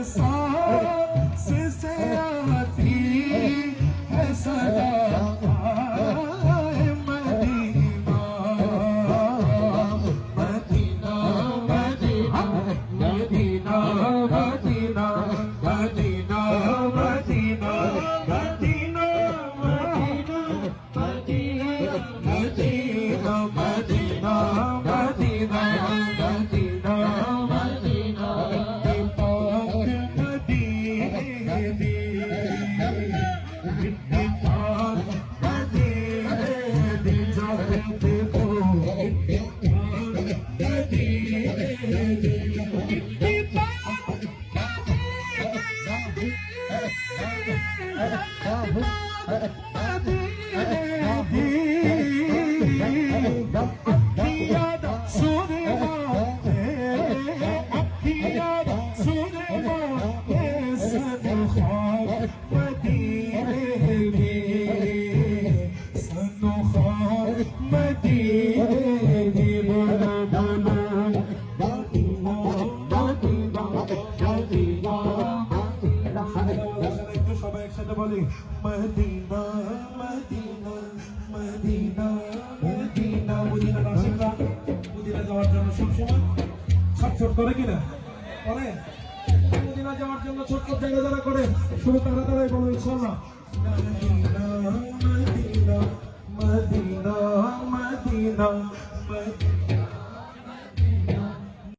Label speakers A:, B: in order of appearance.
A: सांस से आती है सदा Medina Medina Medina Medina Medina Medina Medina Medina Medina Medina Medina Medina Medina पाक मदीने पाक मदीने जाते हो সবাই একসাথে বলি Medina Medina Medina Medina Medina রাশিদরা মদিনা যাওয়ার জন্য সবসময় ছটফট করে কিনা করে মদিনা যাওয়ার জন্য ছটফট যারা যারা করে শুধু তারা তারাই বলো ইনশাআল্লাহ মদিনা মদিনা মদিনা মদিনা